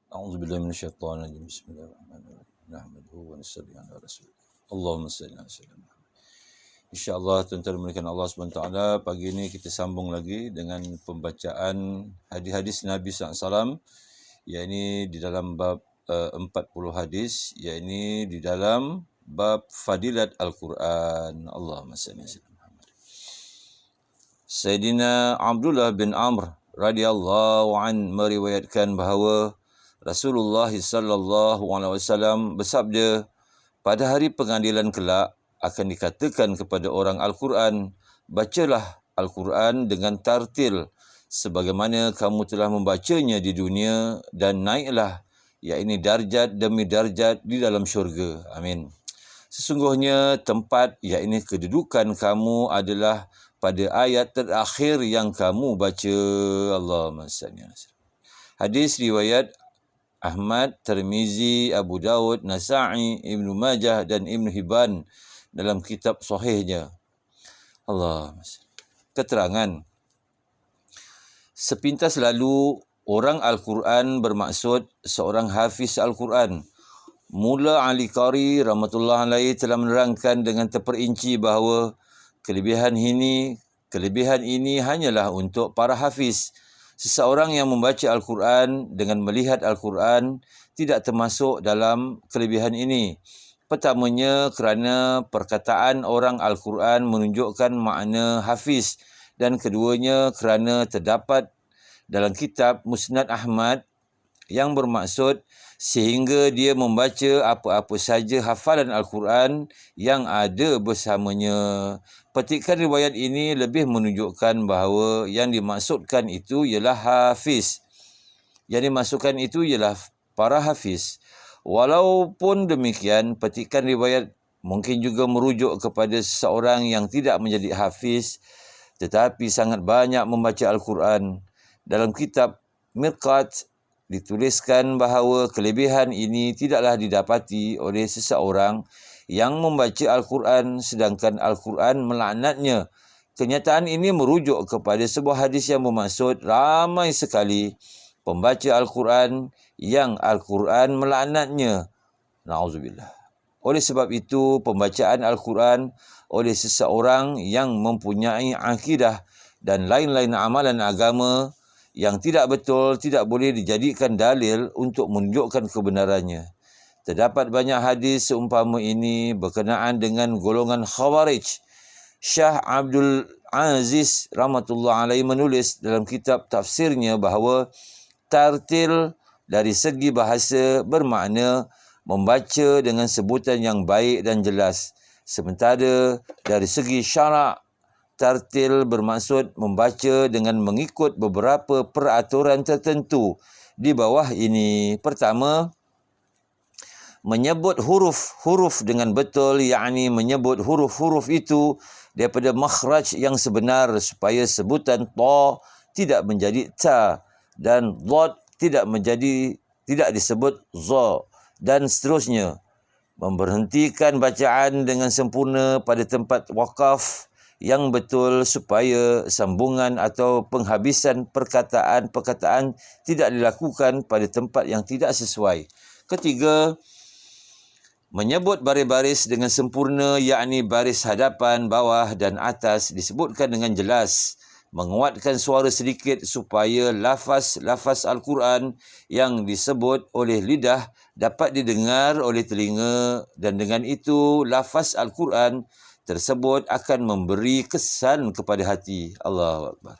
A'udzubillahi minasyaitonirrajim. Bismillahirrahmanirrahim. Nahmaduhu wa nusalli ala rasulillah. Allahumma salli ala sayyidina Muhammad. InsyaAllah tuan-tuan dimulakan Allah SWT, pagi ini kita sambung lagi dengan pembacaan hadis-hadis Nabi SAW, iaitu di dalam bab 40 hadis, iaitu di dalam bab Fadilat Al-Quran. Allahumma salli ala sayyidina Muhammad. Sayyidina Abdullah bin Amr radhiyallahu an meriwayatkan bahawa Rasulullah sallallahu alaihi wasallam bersabda, pada hari pengadilan kelak akan dikatakan kepada orang Al-Quran, bacalah Al-Quran dengan tartil sebagaimana kamu telah membacanya di dunia, dan naiklah, iaitu darjat demi darjat di dalam syurga. Amin. Sesungguhnya tempat, iaitu kedudukan kamu adalah pada ayat terakhir yang kamu baca. Allahumma salli ala sayyidina. Hadis riwayat Ahmad, Tirmizi, Abu Daud, Nasa'i, Ibnu Majah dan Ibnu Hibban dalam kitab sahihnya. Allah. Keterangan. Sepintas lalu, orang Al-Quran bermaksud seorang hafiz Al-Quran. Mula Ali Qari rahmatullah alaihi telah menerangkan dengan terperinci bahawa kelebihan ini hanyalah untuk para hafiz. Seseorang yang membaca Al-Quran dengan melihat Al-Quran tidak termasuk dalam kelebihan ini. Pertamanya kerana perkataan orang Al-Quran menunjukkan makna hafiz, dan keduanya kerana terdapat dalam kitab Musnad Ahmad yang bermaksud sehingga dia membaca apa-apa saja hafalan Al-Quran yang ada bersamanya. Petikan riwayat ini lebih menunjukkan bahawa yang dimaksudkan itu ialah hafiz. Yang dimaksudkan itu ialah para hafiz. Walaupun demikian, petikan riwayat mungkin juga merujuk kepada seseorang yang tidak menjadi hafiz tetapi sangat banyak membaca Al-Quran. Dalam kitab Mirqat dituliskan bahawa kelebihan ini tidaklah didapati oleh seseorang yang membaca Al-Quran sedangkan Al-Quran melaknatnya. Kenyataan ini merujuk kepada sebuah hadis yang bermaksud ramai sekali pembaca Al-Quran yang Al-Quran melaknatnya. Na'udzubillah. Oleh sebab itu, pembacaan Al-Quran oleh seseorang yang mempunyai akidah dan lain-lain amalan agama yang tidak betul tidak boleh dijadikan dalil untuk menunjukkan kebenarannya. Terdapat banyak hadis seumpama ini berkenaan dengan golongan Khawarij. Syah Abdul Aziz rahmatullah alaihi menulis dalam kitab tafsirnya bahawa tartil dari segi bahasa bermakna membaca dengan sebutan yang baik dan jelas. Sementara dari segi syarak, tartil bermaksud membaca dengan mengikut beberapa peraturan tertentu di bawah ini. Pertama, menyebut huruf-huruf dengan betul, yakni menyebut huruf-huruf itu daripada makhraj yang sebenar supaya sebutan ta tidak menjadi ta dan dhad tidak disebut za, dan seterusnya. Memberhentikan bacaan dengan sempurna pada tempat wakaf yang betul supaya sambungan atau penghabisan perkataan-perkataan tidak dilakukan pada tempat yang tidak sesuai. Ketiga, menyebut baris-baris dengan sempurna, yakni baris hadapan, bawah dan atas disebutkan dengan jelas. Menguatkan suara sedikit supaya lafaz-lafaz Al-Quran yang disebut oleh lidah dapat didengar oleh telinga, dan dengan itu lafaz Al-Quran tersebut akan memberi kesan kepada hati. Allahu Akbar.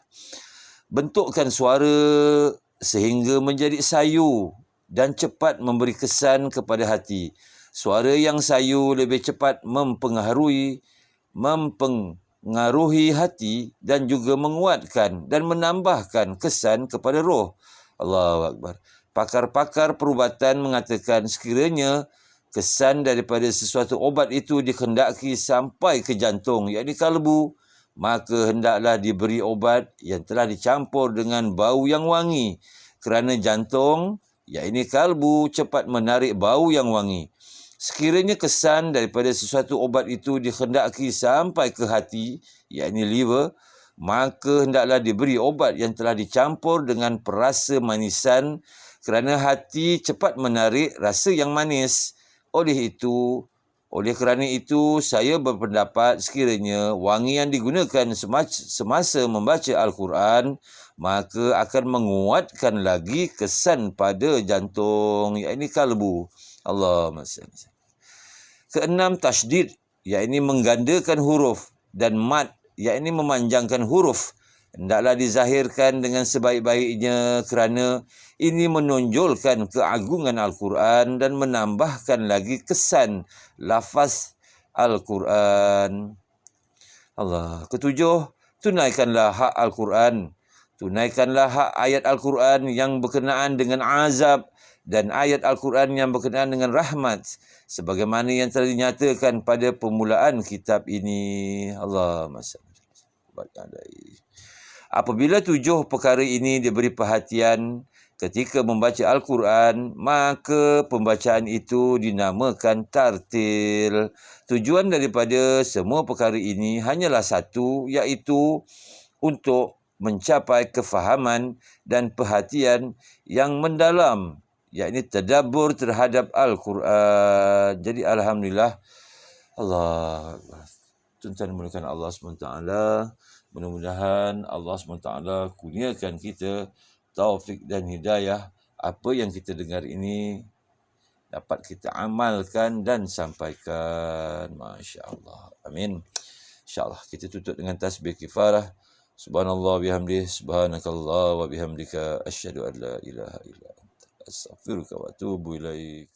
Bentukkan suara sehingga menjadi sayu dan cepat memberi kesan kepada hati. Suara yang sayu lebih cepat mempengaruhi hati dan juga menguatkan dan menambahkan kesan kepada roh. Allahu Akbar. Pakar-pakar perubatan mengatakan sekiranya kesan daripada sesuatu obat itu dikehendaki sampai ke jantung, yakni kalbu, maka hendaklah diberi obat yang telah dicampur dengan bau yang wangi, kerana jantung, yakni kalbu, cepat menarik bau yang wangi. Sekiranya kesan daripada sesuatu obat itu dikehendaki sampai ke hati, yakni liver, maka hendaklah diberi obat yang telah dicampur dengan perasa manisan, kerana hati cepat menarik rasa yang manis. Oleh kerana itu, saya berpendapat sekiranya wangi yang digunakan semasa membaca Al-Quran, maka akan menguatkan lagi kesan pada jantung, iaitu kalbu. Allahumma salli. Keenam, tasydid, iaitu menggandakan huruf, dan mad, iaitu memanjangkan huruf. Hendaklah dizahirkan dengan sebaik-baiknya kerana ini menonjolkan keagungan Al-Quran dan menambahkan lagi kesan lafaz Al-Quran. Allah. Ketujuh, tunaikanlah hak Al-Quran. Tunaikanlah hak ayat Al-Quran yang berkenaan dengan azab dan ayat Al-Quran yang berkenaan dengan rahmat, sebagaimana yang telah dinyatakan pada permulaan kitab ini. Allahumma salli. Apabila 7 perkara ini diberi perhatian ketika membaca Al-Quran, maka pembacaan itu dinamakan tartil. Tujuan daripada semua perkara ini hanyalah satu, iaitu untuk mencapai kefahaman dan perhatian yang mendalam, iaitu tadabbur terhadap Al-Quran. Jadi alhamdulillah, Allah, tuan-tuan dimulakan Allah SWT. Mudah-mudahan Allah SWT kurniakan kita taufik dan hidayah. Apa yang kita dengar ini dapat kita amalkan dan sampaikan. Masya Allah. Amin. InsyaAllah kita tutup dengan tasbih kifarah. Subhanallah bihamdih. Subhanakallah wa bihamdika. Asyhadu an la ilaha illa anta. Astaghfiruka wa atubu ilaik.